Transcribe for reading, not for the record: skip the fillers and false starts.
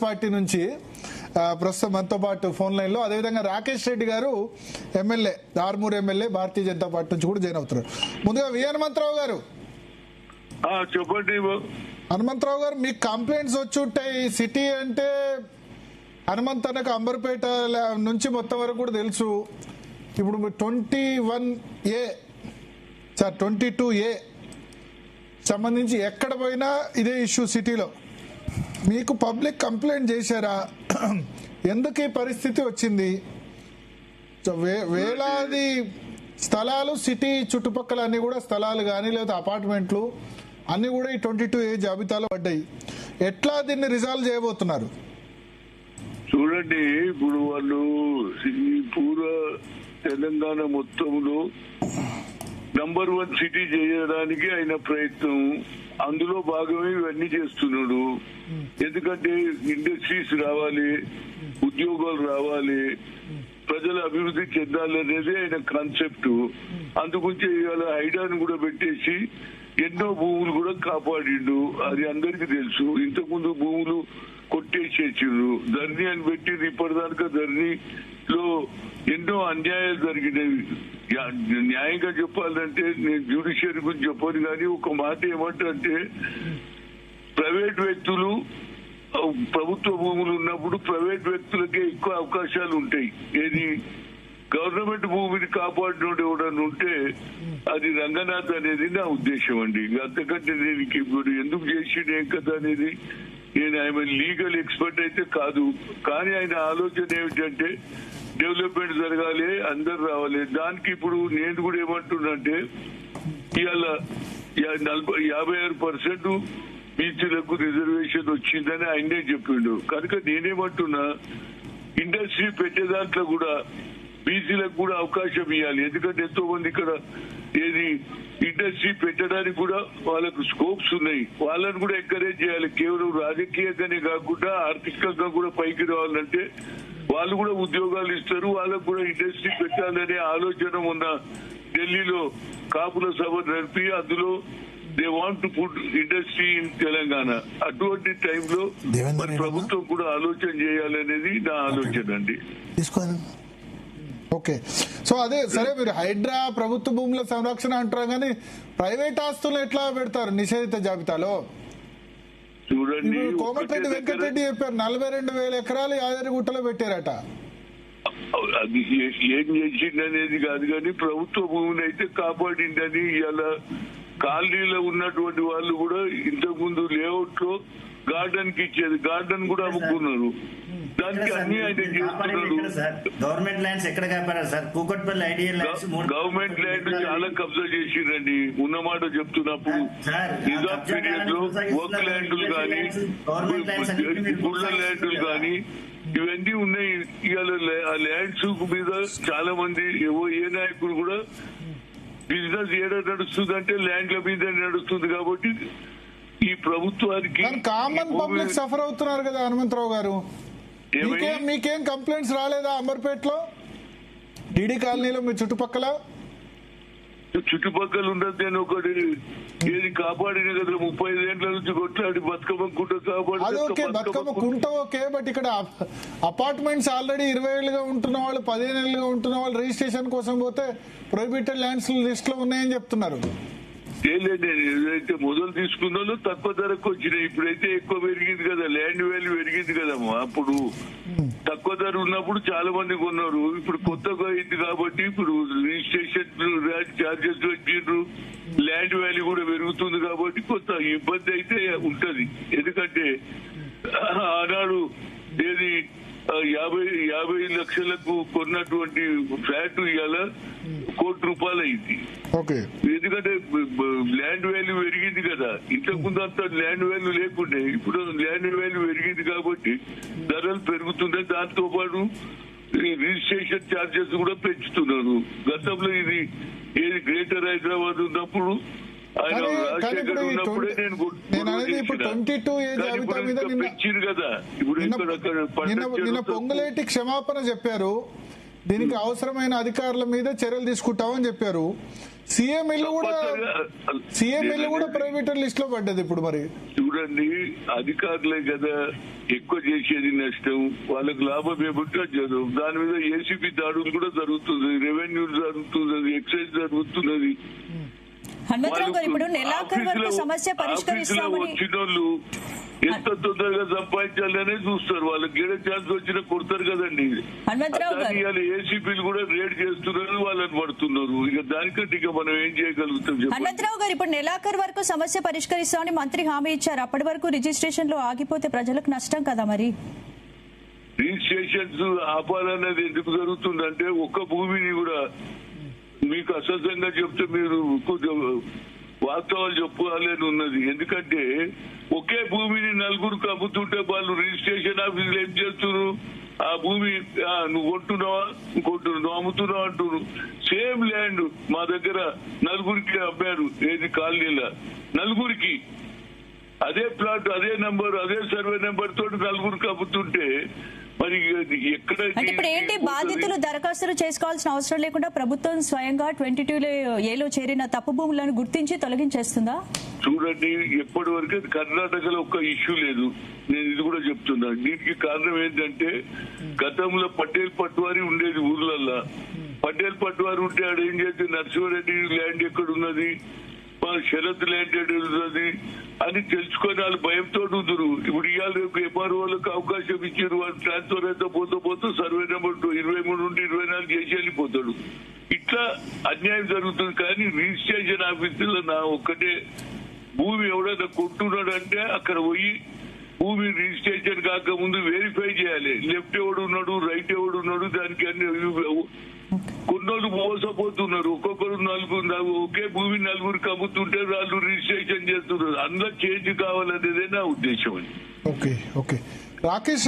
Party నుంచి ప్రస్తుతం మనతో పాటు ఫోన్ లైన్ లో అదేవిధంగా రాకేష్ రెడ్డి గారు MLA Armoor MLA Bharatiya Janata party నుంచి కూడా జాయిన్ అవుతున్నారు. ముందుగా వి హనుమంతరావు గారు చెప్పండి. హనుమంతరావు గారు, మీకు కంప్లైంట్స్ వచ్చి ఉంటాయి. సిటీ అంటే హనుమంతనకు అంబర్పేట నుంచి మొత్తం వరకు కూడా తెలుసు. ఇప్పుడు 21A సార్ 22A సంబంధించి ఎక్కడ పోయినా ఇదే ఇష్యూ సిటీలో. మీకు పబ్లిక్ కంప్లైంట్ చేశారా? ఎందుకు ఈ పరిస్థితి వచ్చింది? వేలాది స్థలాలు సిటీ చుట్టుపక్కల అన్ని కూడా స్థలాలు కానీ లేదా అపార్ట్మెంట్లు అన్ని కూడా ఈ 22A జాబితాలో పడ్డాయి. ఎట్లా దీన్ని రిజాల్వ్ చేయబోతున్నారు? చూడండి, ఇప్పుడు వాళ్ళు ఈ పూర్వ తెలంగాణ మొత్తంలో నంబర్ 1 సిటీ చేయడానికి ఆయన ప్రయత్నం, అందులో భాగమే ఇవన్నీ చేస్తున్నాడు. ఎందుకంటే ఇండస్ట్రీస్ రావాలి, ఉద్యోగాలు రావాలి, ప్రజల అభివృద్ధి చెందాలి అనేది ఆయన కాన్సెప్ట్. అందుగురించి ఇవాళ హైడాను కూడా పెట్టేసి ఎన్నో భూములు కూడా కాపాడిండు. అది అందరికీ తెలుసు. ఇంతకుముందు భూములు కొట్టేసేసిండ్రు. ధర్నీ అని పెట్టింది. ఇప్పటిదాకా ధర్నీలో ఎన్నో అన్యాయాలు జరిగినవి. న్యాయంగా చెప్పాలంటే నేను జ్యుడిషియరీ గురించి చెప్పాను, కానీ ఒక మాట ఏమంటే ప్రైవేట్ వ్యక్తులు ప్రభుత్వ భూములు ఉన్నప్పుడు ప్రైవేట్ వ్యక్తులకే ఎక్కువ అవకాశాలు ఉంటాయి. ఏది గవర్నమెంట్ భూమిని కాపాడినోడు ఎవడన్నా ఉంటే అది రంగనాథ్ అనేది నా ఉద్దేశం అండి. అంతకంటే నేను ఇప్పుడు ఎందుకు చేసిండు ఏం కదా అనేది నేను ఆయన లీగల్ ఎక్స్పర్ట్ అయితే కాదు. కానీ ఆయన ఆలోచన ఏమిటంటే డెవలప్మెంట్ జరగాలి, అందరు రావాలి. దానికి ఇప్పుడు నేను కూడా ఏమంటున్నాంటే ఇవాళ 56% బీసీలకు రిజర్వేషన్ వచ్చిందని ఆయనే చెప్పిండు. కనుక నేనేమంటున్నా, ఇండస్ట్రీ పెట్టే దాంట్లో కూడా బీసీలకు కూడా అవకాశం ఇవ్వాలి. ఎందుకంటే ఎంతో మంది ఇక్కడ ఏది ఇండస్ట్రీ పెట్టడానికి కూడా వాళ్ళకు స్కోప్స్ ఉన్నాయి. వాళ్ళని కూడా ఎంకరేజ్ చేయాలి. కేవలం రాజకీయంగానే కాకుండా ఆర్థికంగా కూడా పైకి రావాలంటే వాళ్ళు కూడా ఉద్యోగాలు ఇస్తారు. వాళ్ళకు కూడా ఇండస్ట్రీ పెట్టాలనే ఆలోచన ఉన్న ఢిల్లీలో కాపుల సభ నడిపి అందులో they want to put industry in Telangana. అటువంటి టైంలో ప్రభుత్వం కూడా ఆలోచన చేయాలనేది నా ఆలోచన అండి. ఓకే, సో అదే సరే, మీరు హైడ్రా ప్రభుత్వ భూముల సంరక్షణ అంటారు, కానీ ప్రైవేట్ ఆస్తులు ఎట్లా పెడతారు నిషేధిత జాబితాలో? చూడండి, కోమటిరెడ్డి వెంకటరెడ్డి చెప్పారు 42,000 ఎకరాలు యాదగిరిగుట్టలో పెట్టారట. అది ఏం చేసింది అనేది కాదు, కానీ ప్రభుత్వ భూమిని అయితే కాపాడిందని ఇలా కాలనీలో ఉన్నటువంటి వాళ్ళు కూడా ఇంతకు ముందు లేఅవుట్ లో గార్డెన్ కి ఇచ్చేది, గార్డెన్ కూడా అమ్ముకున్నారు. దానికి అన్ని ఆయన చేస్తున్నారు. గవర్నమెంట్ ల్యాండ్స్ ఎక్కడ కాపాడారు sir? Kukatpally ideal lands government land చాలా కబ్జా చేసిరండి. ఉన్నమాట చెప్తున్నప్పుడు నిజాం పీరియడ్ లో వర్క్ ల్యాండ్లు కానీ గుళ్ళ ల్యాండ్లు కానీ ఇవన్నీ ఉన్నాయి. ఇవాళ ఆ ల్యాండ్స్ మీద చాలా మంది ఏ నాయకుడు కూడా బిజినెస్ ఏడ నడుస్తుందంటే ల్యాండ్ల మీద నడుస్తుంది. కాబట్టి ఈ ప్రభుత్వానికి కామన్ పబ్లిక్ సఫర్ అవుతున్నారు కదా హనుమంతరావు గారు. మీకేం కంప్లైంట్స్ రాలేదా అంబర్పేటలో, డీడీ కాలనీలో, మీ చుట్టుపక్కల ఉన్నది? నేను ఒకటి ఏది కాపాడిన కదా 35 ఏళ్ల నుంచి కొట్లాడి బతుకమ్మ కుంట కాపాడు. బతుకమ్మ కుంట ఓకే, బట్ ఇక్కడ అపార్ట్మెంట్స్ ఆల్రెడీ 20 ఏళ్ళుగా ఉంటున్న వాళ్ళు, 15 ఏళ్ళుగా ఉంటున్న వాళ్ళు రిజిస్ట్రేషన్ కోసం పోతే ప్రొహిబిటెడ్ ల్యాండ్స్ లిస్ట్ లో ఉన్నాయని చెప్తున్నారు. ఏదైతే మొదలు తీసుకున్నాలో తక్కువ ధరకు వచ్చినాయి. ఇప్పుడైతే ఎక్కువ పెరిగింది కదా, ల్యాండ్ వాల్యూ పెరిగింది కదమ్మా. అప్పుడు తక్కువ ధర ఉన్నప్పుడు చాలా మంది కొన్నారు. ఇప్పుడు కొత్తగా అయింది కాబట్టి ఇప్పుడు రిజిస్ట్రేషన్ చార్జెస్ పెట్టిండ్రు, ల్యాండ్ వాల్యూ కూడా పెరుగుతుంది కాబట్టి కొంత ఇబ్బంది అయితే ఉంటది. ఎందుకంటే ఆనాడు ఏది 50 లక్షలకు కొన్నటువంటి ఫ్లాట్ ఇవాళ ₹1 కోటి అయింది. ఎందుకంటే ల్యాండ్ వాల్యూ పెరిగింది కదా. ఇంతకుముందు అంత ల్యాండ్ వాల్యూ లేకుండే, ఇప్పుడు ల్యాండ్ వాల్యూ పెరిగింది కాబట్టి ధరలు పెరుగుతున్నాయి. దాంతో పాటు రిజిస్ట్రేషన్ ఛార్జెస్ కూడా పెంచుతున్నారు. గతంలో ఇది ఏది గ్రేటర్ హైదరాబాద్ ఉన్నప్పుడు నిన్న పొంగులేటి క్షమాపణ చెప్పారు. దీనికి అవసరమైన అధికారుల మీద చర్యలు తీసుకుంటామని చెప్పారు. సీఎం ఇల్లు కూడా ప్రైవేట్ లిస్ట్ లో పడ్డది. ఇప్పుడు మరి చూడండి, అధికారులే కదా ఎక్కువ చేసేది, నష్టం వాళ్ళకి లాభం ఏమిటో చదువు. దాని మీద ఏసీబీ దాడులు కూడా జరుగుతుంది, రెవెన్యూ జరుగుతున్నది, ఎక్సైజ్ జరుగుతున్నది. హనుమంతరావు గారు, ఇప్పుడు నెలాఖరు వరకు సమస్య పరిష్కరిస్తామని వచ్చిన వాళ్ళు ఎంత తొందరగా సంపాదించాలనే చూస్తారు. వాళ్ళకి గేడ ఛాన్స్ వచ్చినా కొడతారు కదండి. హనుమంతరావు గారు, ఏసీపీలు కూడా రేడ్ చేస్తున్నారు, వాళ్ళని పడుతున్నారు. ఇక దానికంటే ఇక మనం ఏం చేయగలుగుతాం? హనుమంతరావు గారు, ఇప్పుడు నెలాఖరు వరకు సమస్య పరిష్కరిస్తామని మంత్రి హామీ ఇచ్చారు. అప్పటి వరకు రిజిస్ట్రేషన్లు ఆగిపోతే ప్రజలకు నష్టం కదా మరి. రిజిస్ట్రేషన్స్ ఆపాలనేది ఎందుకు జరుగుతుందంటే, ఒక్క భూమిని కూడా మీకు అసహ్యంగా చెప్తే మీరు కొంచెం వాస్తవాలు చెప్పుకోవాలని ఉన్నది. ఎందుకంటే ఒకే భూమిని నలుగురికి అమ్ముతుంటే వాళ్ళు రిజిస్ట్రేషన్ ఆఫీసులు ఏం చేస్తున్నారు? ఆ భూమి నువ్వు కొంటున్నావా, ఇంకొంటున్నావు, నువ్వు అమ్ముతున్నావు అంటున్నారు. సేమ్ ల్యాండ్ మా దగ్గర నలుగురికి అమ్మారు, ఏది కాలనీలా నలుగురికి అదే ప్లాట్, అదే నంబర్, అదే సర్వే నెంబర్ తోటి నలుగురికి అమ్ముతుంటే మరి ఎక్కడ? అంటే ఇప్పుడు ఏంటి, బాధితులు దరఖాస్తులు చేసుకోవాల్సిన అవసరం లేకుండా ప్రభుత్వం స్వయంగా 22A చేరిన తప్పు భూములను గుర్తించి తొలగించేస్తుందా? చూడండి, ఎప్పటి వరకు కర్ణాటకలో ఒక్క ఇష్యూ లేదు. నేను ఇది కూడా చెప్తున్నా. దీనికి కారణం ఏంటంటే, గతంలో పటేల్ పట్వారి ఉండేది ఊర్లల్లా. పటేల్ పట్వారి ఉంటే ఆడ ఏం చేస్తే నరసింహారెడ్డి ల్యాండ్ ఎక్కడ ఉన్నది, మన శరత్ ల్యాండ్ ఎక్కడ ఉన్నది అని తెలుసుకొని వాళ్ళు భయంతో ఉందరు. ఇప్పుడు ఇవాళ రేపు ఎంఆర్ఓలకు అవకాశం ఇచ్చారు, వాళ్ళు ట్రాన్స్ఫర్ అయితే పోతూ సర్వే నెంబర్ 23 నుండి 24 చేసి వెళ్ళిపోతాడు. ఇట్లా అన్యాయం జరుగుతుంది. కానీ రిజిస్ట్రేషన్ ఆఫీసులో నా ఒక్కటే, భూమి ఎవడైనా కొంటున్నాడంటే అక్కడ పోయి భూమి రిజిస్ట్రేషన్ కాక ముందు వెరిఫై చేయాలి. లెఫ్ట్ ఎవడు ఉన్నాడు, రైట్ ఎవడు ఉన్నాడు, దానికి అన్ని కొన్నోళ్ళు మోసపోతున్నారు. ఒక్కొక్కరు నలుగురు ఒకే భూమి నలుగురికి అమ్ముతుంటే వాళ్ళు రిజిస్ట్రేషన్ చేస్తున్నారు. అందులో చేంజ్ కావాలనేదే నా ఉద్దేశం. ఓకే రాకేష్